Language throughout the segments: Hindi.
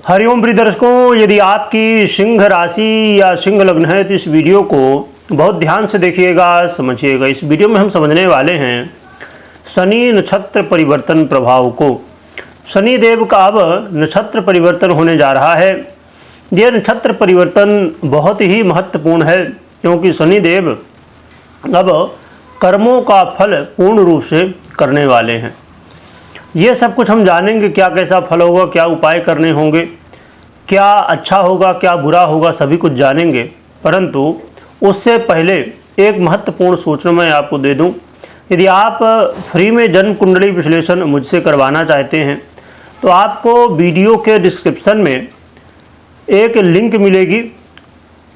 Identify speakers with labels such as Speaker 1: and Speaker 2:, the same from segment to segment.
Speaker 1: हरिओम प्रिय दर्शकों, यदि आपकी सिंह राशि या सिंह लग्न है तो इस वीडियो को बहुत ध्यान से देखिएगा, समझिएगा। इस वीडियो में हम समझने वाले हैं शनि नक्षत्र परिवर्तन प्रभाव को। शनि देव का अब नक्षत्र परिवर्तन होने जा रहा है। यह नक्षत्र परिवर्तन बहुत ही महत्वपूर्ण है क्योंकि शनि देव अब कर्मों का फल पूर्ण रूप से करने वाले हैं। ये सब कुछ हम जानेंगे, क्या कैसा फल होगा, क्या उपाय करने होंगे, क्या अच्छा होगा, क्या बुरा होगा, सभी कुछ जानेंगे। परंतु उससे पहले एक महत्वपूर्ण सूचना मैं आपको दे दूं। यदि आप फ्री में जन्म कुंडली विश्लेषण मुझसे करवाना चाहते हैं तो आपको वीडियो के डिस्क्रिप्शन में एक लिंक मिलेगी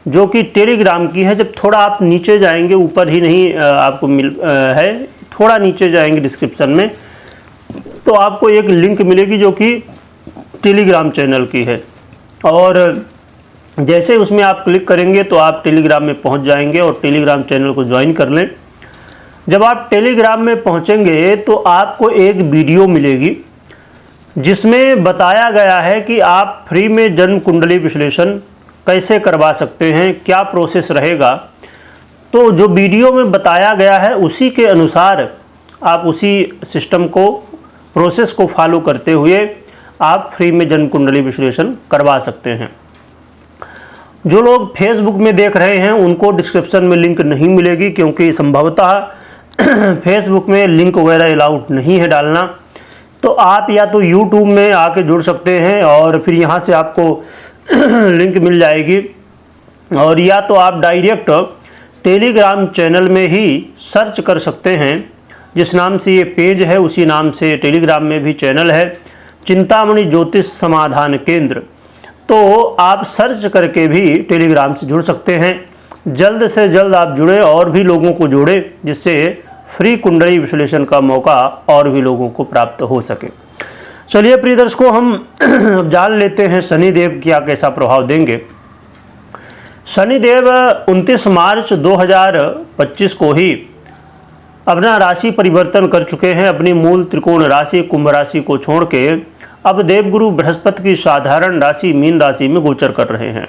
Speaker 1: जो कि टेलीग्राम की है। जब थोड़ा आप नीचे जाएंगे, ऊपर ही नहीं आपको है, थोड़ा नीचे जाएंगे डिस्क्रिप्शन में तो आपको एक लिंक मिलेगी जो कि टेलीग्राम चैनल की है। और जैसे उसमें आप क्लिक करेंगे तो आप टेलीग्राम में पहुंच जाएंगे और टेलीग्राम चैनल को ज्वाइन कर लें। जब आप टेलीग्राम में पहुंचेंगे तो आपको एक वीडियो मिलेगी जिसमें बताया गया है कि आप फ्री में जन्म कुंडली विश्लेषण कैसे करवा सकते हैं, क्या प्रोसेस रहेगा। तो जो वीडियो में बताया गया है उसी के अनुसार आप उसी सिस्टम को, प्रोसेस को फॉलो करते हुए आप फ्री में जन्म कुंडली विश्लेषण करवा सकते हैं। जो लोग फेसबुक में देख रहे हैं उनको डिस्क्रिप्शन में लिंक नहीं मिलेगी क्योंकि संभवतः फेसबुक में लिंक वगैरह अलाउड नहीं है डालना। तो आप या तो यूट्यूब में आके जुड़ सकते हैं और फिर यहाँ से आपको लिंक मिल जाएगी, और या तो आप डायरेक्ट टेलीग्राम चैनल में ही सर्च कर सकते हैं। जिस नाम से ये पेज है उसी नाम से टेलीग्राम में भी चैनल है, चिंतामणि ज्योतिष समाधान केंद्र। तो आप सर्च करके भी टेलीग्राम से जुड़ सकते हैं। जल्द से जल्द आप जुड़े और भी लोगों को जोड़े जिससे फ्री कुंडली विश्लेषण का मौका और भी लोगों को प्राप्त हो सके। चलिए प्रिय दर्शकों, हम जान लेते हैं शनि देव क्या कैसा प्रभाव देंगे। शनि देव 29 मार्च 2025 को ही अपना राशि परिवर्तन कर चुके हैं। अपनी मूल त्रिकोण राशि कुंभ राशि को छोड़ के अब देवगुरु बृहस्पति की साधारण राशि मीन राशि में गोचर कर रहे हैं।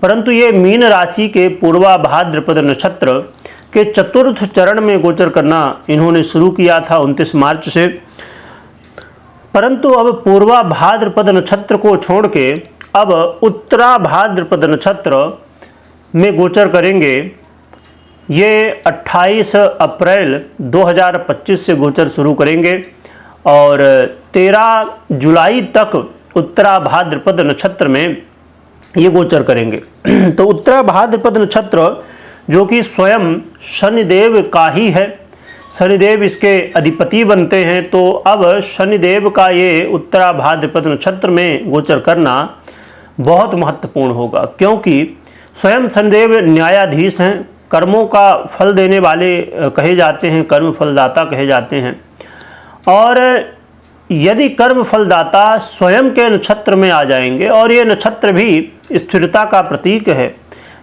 Speaker 1: परंतु ये मीन राशि के पूर्वा भाद्रपद नक्षत्र के चतुर्थ चरण में गोचर करना इन्होंने शुरू किया था 29 मार्च से। परंतु अब पूर्वा भाद्रपद नक्षत्र को छोड़ के अब उत्तरा भाद्रपद नक्षत्र में गोचर करेंगे। ये 28 अप्रैल 2025 से गोचर शुरू करेंगे और 13 जुलाई तक उत्तरा भाद्रपद नक्षत्र में ये गोचर करेंगे। तो उत्तरा भाद्रपद नक्षत्र जो कि स्वयं शनिदेव का ही है, शनिदेव इसके अधिपति बनते हैं। तो अब शनिदेव का ये उत्तरा भाद्रपद नक्षत्र में गोचर करना बहुत महत्वपूर्ण होगा क्योंकि स्वयं शनिदेव न्यायाधीश हैं, कर्मों का फल देने वाले कहे जाते हैं, कर्म फलदाता कहे जाते हैं। और यदि कर्म फलदाता स्वयं के नक्षत्र में आ जाएंगे, और ये नक्षत्र भी स्थिरता का प्रतीक है,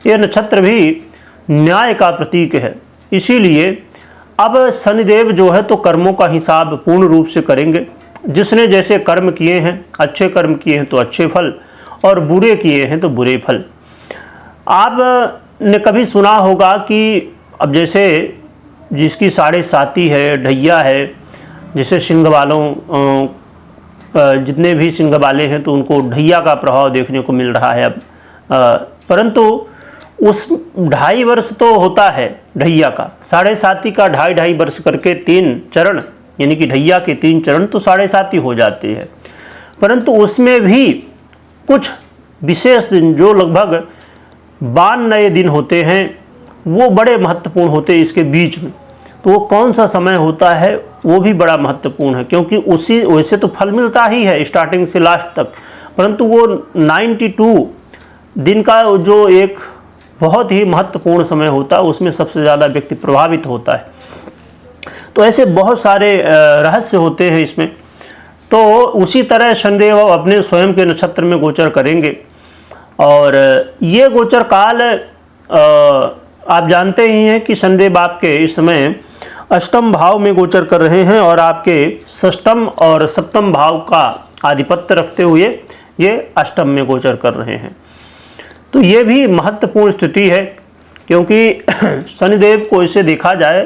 Speaker 1: ये नक्षत्र भी न्याय का प्रतीक है, इसीलिए अब शनिदेव जो है तो कर्मों का हिसाब पूर्ण रूप से करेंगे। जिसने जैसे कर्म किए हैं, अच्छे कर्म किए हैं तो अच्छे फल, और बुरे किए हैं तो बुरे फल। आपने कभी सुना होगा कि अब जैसे जिसकी साढ़े साती है, ढैया है, जैसे सिंह वालों जितने भी सिंह वाले हैं तो उनको ढैया का प्रभाव देखने को मिल रहा है अब। परंतु उस 2.5 वर्ष तो होता है ढैया का, साढ़े साती का 2.5 वर्ष करके 3 चरण, यानी कि ढैया के 3 चरण तो साढ़े साती हो जाती है। परंतु उसमें भी कुछ विशेष दिन जो लगभग 92 दिन होते हैं वो बड़े महत्वपूर्ण होते हैं इसके बीच में। तो वो कौन सा समय होता है वो भी बड़ा महत्वपूर्ण है क्योंकि उसी वैसे तो फल मिलता ही है स्टार्टिंग से लास्ट तक, परंतु वो 92 दिन का जो एक बहुत ही महत्वपूर्ण समय होता है उसमें सबसे ज़्यादा व्यक्ति प्रभावित होता है। तो ऐसे बहुत सारे रहस्य होते हैं इसमें। तो उसी तरह शनिदेव अपने स्वयं के नक्षत्र में गोचर करेंगे और ये गोचर काल आप जानते ही हैं कि शनिदेव आपके इस समय अष्टम भाव में गोचर कर रहे हैं और आपके षष्ठम और सप्तम भाव का आधिपत्य रखते हुए ये अष्टम में गोचर कर रहे हैं। तो ये भी महत्वपूर्ण स्थिति है, क्योंकि शनिदेव को इसे देखा जाए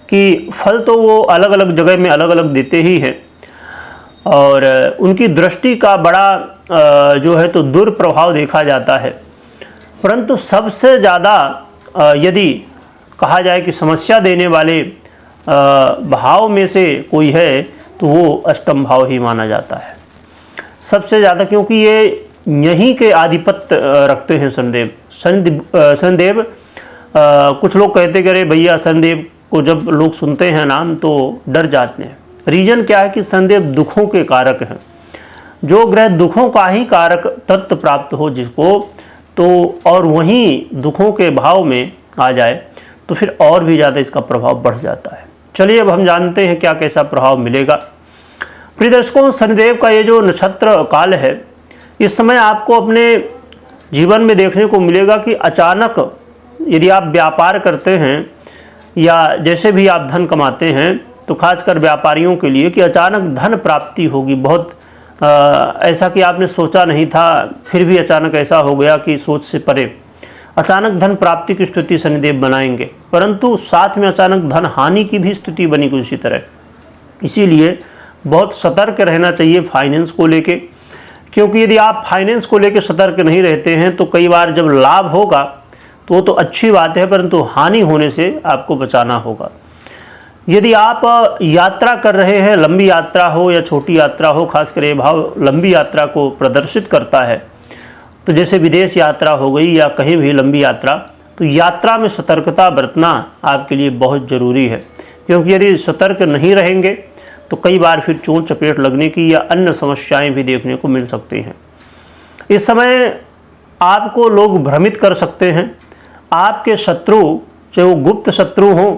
Speaker 1: कि फल तो वो अलग अलग जगह में अलग अलग देते ही हैं, और उनकी दृष्टि का बड़ा जो है तो दुर्प्रभाव देखा जाता है। परंतु सबसे ज़्यादा यदि कहा जाए कि समस्या देने वाले भाव में से कोई है तो वो अष्टम भाव ही माना जाता है सबसे ज़्यादा, क्योंकि ये यहीं के आधिपत्य रखते हैं शनिदेव। शनिदेव कुछ लोग कहते कि अरे भैया, शनिदेव को जब लोग सुनते हैं नाम तो डर जाते हैं। रीजन क्या है कि शनिदेव दुखों के कारक हैं। जो ग्रह दुखों का ही कारक तत्व प्राप्त हो जिसको, तो और वहीं दुखों के भाव में आ जाए तो फिर और भी ज़्यादा इसका प्रभाव बढ़ जाता है। चलिए अब हम जानते हैं क्या कैसा प्रभाव मिलेगा। प्रिय दर्शकों, शनिदेव का ये जो नक्षत्र काल है, इस समय आपको अपने जीवन में देखने को मिलेगा कि अचानक यदि आप व्यापार करते हैं या जैसे भी आप धन कमाते हैं, तो खासकर व्यापारियों के लिए कि अचानक धन प्राप्ति होगी। बहुत ऐसा कि आपने सोचा नहीं था, फिर भी अचानक ऐसा हो गया कि सोच से परे अचानक धन प्राप्ति की स्थिति शनिदेव बनाएंगे। परंतु साथ में अचानक धन हानि की भी स्थिति बनी कुछ इसी तरह। इसीलिए बहुत सतर्क रहना चाहिए फाइनेंस को लेके, क्योंकि यदि आप फाइनेंस को लेके सतर्क नहीं रहते हैं तो कई बार जब लाभ होगा तो वो तो अच्छी बात है, परंतु हानि होने से आपको बचाना होगा। यदि आप यात्रा कर रहे हैं, लंबी यात्रा हो या छोटी यात्रा हो, खासकर ये भाव लंबी यात्रा को प्रदर्शित करता है, तो जैसे विदेश यात्रा हो गई या कहीं भी लंबी यात्रा, तो यात्रा में सतर्कता बरतना आपके लिए बहुत ज़रूरी है। क्योंकि यदि सतर्क नहीं रहेंगे तो कई बार फिर चोट चपेट लगने की या अन्य समस्याएं भी देखने को मिल सकती हैं। इस समय आपको लोग भ्रमित कर सकते हैं। आपके शत्रु, चाहे वो गुप्त शत्रु हों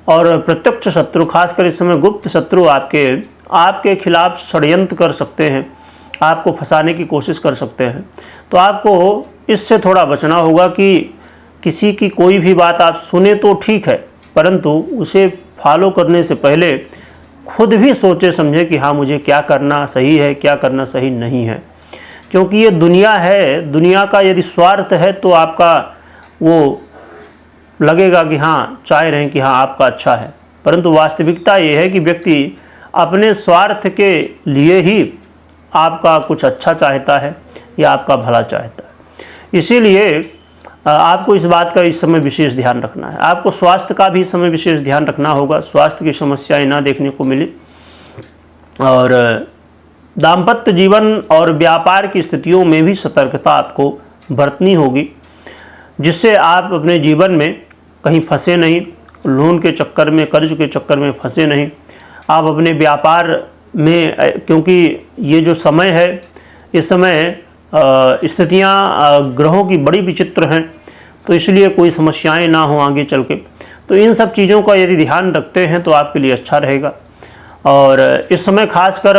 Speaker 1: और प्रत्यक्ष शत्रु, खासकर इस समय गुप्त शत्रु आपके खिलाफ षड्यंत्र कर सकते हैं, आपको फंसाने की कोशिश कर सकते हैं। तो आपको इससे थोड़ा बचना होगा कि किसी की कोई भी बात आप सुने तो ठीक है, परंतु उसे फॉलो करने से पहले खुद भी सोचे समझे कि हाँ, मुझे क्या करना सही है, क्या करना सही नहीं है। क्योंकि ये दुनिया है, दुनिया का यदि स्वार्थ है तो आपका वो लगेगा कि हाँ, चाह रहे हैं कि हाँ आपका अच्छा है, परंतु वास्तविकता ये है कि व्यक्ति अपने स्वार्थ के लिए ही आपका कुछ अच्छा चाहता है या आपका भला चाहता है। इसीलिए आपको इस बात का इस समय विशेष ध्यान रखना है। आपको स्वास्थ्य का भी इस समय विशेष ध्यान रखना होगा, स्वास्थ्य की समस्याएं ना देखने को मिले। और दाम्पत्य जीवन और व्यापार की स्थितियों में भी सतर्कता आपको बरतनी होगी, जिससे आप अपने जीवन में कहीं फंसे नहीं, लोन के चक्कर में, कर्ज के चक्कर में फंसे नहीं। आप अपने व्यापार में, क्योंकि ये जो समय है, इस समय स्थितियाँ ग्रहों की बड़ी विचित्र हैं, तो इसलिए कोई समस्याएं ना हो आगे चल के। तो इन सब चीज़ों का यदि ध्यान रखते हैं तो आपके लिए अच्छा रहेगा। और इस समय खासकर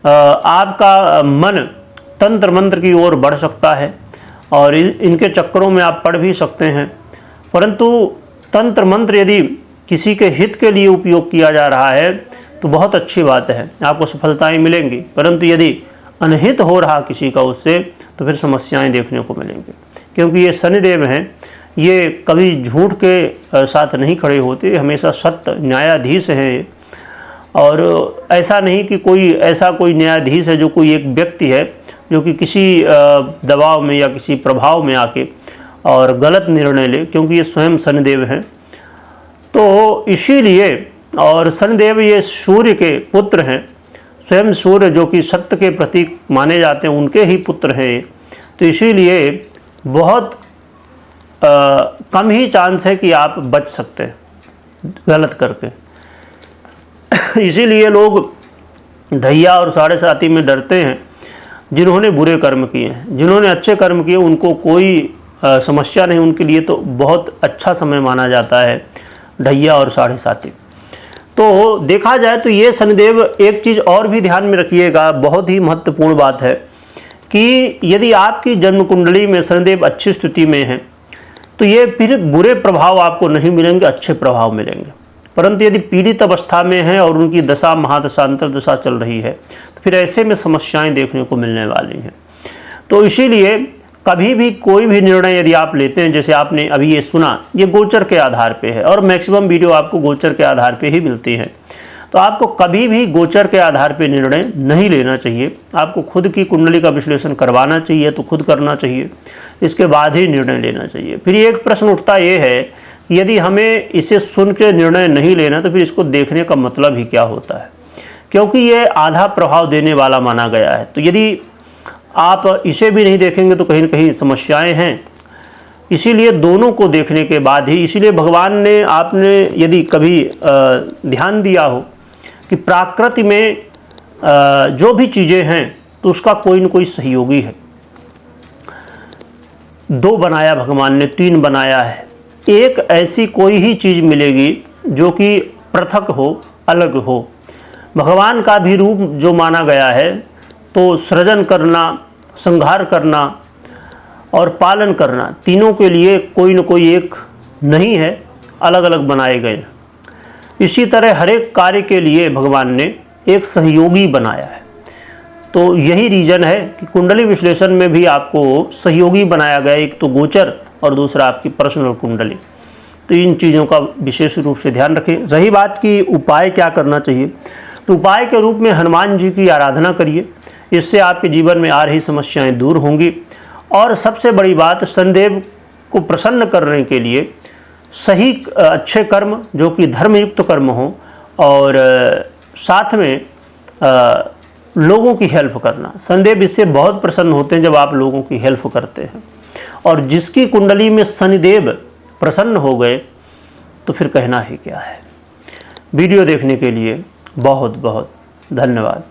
Speaker 1: आपका मन तंत्र मंत्र की ओर बढ़ सकता है और इनके चक्करों में आप पड़ भी सकते हैं। परंतु तंत्र मंत्र यदि किसी के हित के लिए उपयोग किया जा रहा है तो बहुत अच्छी बात है, आपको सफलताएं मिलेंगी। परंतु यदि अनहित हो रहा किसी का उससे, तो फिर समस्याएं देखने को मिलेंगी। क्योंकि ये शनिदेव हैं, ये कभी झूठ के साथ नहीं खड़े होते, हमेशा सत्य न्यायाधीश हैं ये। और ऐसा नहीं कि कोई न्यायाधीश है जो कोई एक व्यक्ति है जो कि किसी दबाव में या किसी प्रभाव में आके और गलत निर्णय ले, क्योंकि ये स्वयं शनिदेव हैं। तो इसीलिए, और शनिदेव ये सूर्य के पुत्र हैं, स्वयं सूर्य जो कि सत्य के प्रतीक माने जाते हैं, उनके ही पुत्र हैं। तो इसीलिए बहुत कम ही चांस है कि आप बच सकते हैं गलत करके। इसीलिए लोग ढैया और साढ़े साती में डरते हैं जिन्होंने बुरे कर्म किए हैं। जिन्होंने अच्छे कर्म किए उनको कोई समस्या नहीं, उनके लिए तो बहुत अच्छा समय माना जाता है ढैया और साढ़े साती। तो देखा जाए तो ये शनिदेव, एक चीज़ और भी ध्यान में रखिएगा, बहुत ही महत्वपूर्ण बात है कि यदि आपकी जन्म कुंडली में शनिदेव अच्छी स्थिति में है तो ये फिर बुरे प्रभाव आपको नहीं मिलेंगे, अच्छे प्रभाव मिलेंगे। परंतु यदि पीड़ित अवस्था में है और उनकी दशा महादशांतर दशा चल रही है तो फिर ऐसे में समस्याएं देखने को मिलने वाली हैं। तो इसीलिए कभी भी कोई भी निर्णय यदि आप लेते हैं, जैसे आपने अभी ये सुना, ये गोचर के आधार पे है और मैक्सिमम वीडियो आपको गोचर के आधार पे ही मिलती हैं, तो आपको कभी भी गोचर के आधार पे निर्णय नहीं लेना चाहिए। आपको खुद की कुंडली का विश्लेषण करवाना चाहिए तो खुद करना चाहिए, इसके बाद ही निर्णय लेना चाहिए। फिर एक प्रश्न उठता ये है कि यदि हमें इसे सुन के निर्णय नहीं लेना तो फिर इसको देखने का मतलब ही क्या होता है, क्योंकि ये आधा प्रभाव देने वाला माना गया है। तो यदि आप इसे भी नहीं देखेंगे तो कहीं न कहीं समस्याएं हैं। इसीलिए दोनों को देखने के बाद ही, इसीलिए भगवान ने, आपने यदि कभी ध्यान दिया हो कि प्रकृति में जो भी चीज़ें हैं तो उसका कोई न कोई सहयोगी है। 2 बनाया भगवान ने, 3 बनाया है, एक ऐसी कोई ही चीज़ मिलेगी जो कि पृथक हो, अलग हो। भगवान का भी रूप जो माना गया है तो सृजन करना, संहार करना और पालन करना, तीनों के लिए कोई न कोई एक नहीं है, अलग अलग बनाए गए। इसी तरह हर एक कार्य के लिए भगवान ने एक सहयोगी बनाया है। तो यही रीज़न है कि कुंडली विश्लेषण में भी आपको सहयोगी बनाया गया, एक तो गोचर और दूसरा आपकी पर्सनल कुंडली। तो इन चीज़ों का विशेष रूप से ध्यान रखें। रही बात कि उपाय क्या करना चाहिए, तो उपाय के रूप में हनुमान जी की आराधना करिए, इससे आपके जीवन में आ रही समस्याएं दूर होंगी। और सबसे बड़ी बात, शनिदेव को प्रसन्न करने के लिए सही अच्छे कर्म जो कि धर्मयुक्त कर्म हो और साथ में लोगों की हेल्प करना। शनिदेव इससे बहुत प्रसन्न होते हैं जब आप लोगों की हेल्प करते हैं। और जिसकी कुंडली में शनिदेव प्रसन्न हो गए तो फिर कहना ही क्या है। वीडियो देखने के लिए बहुत बहुत धन्यवाद।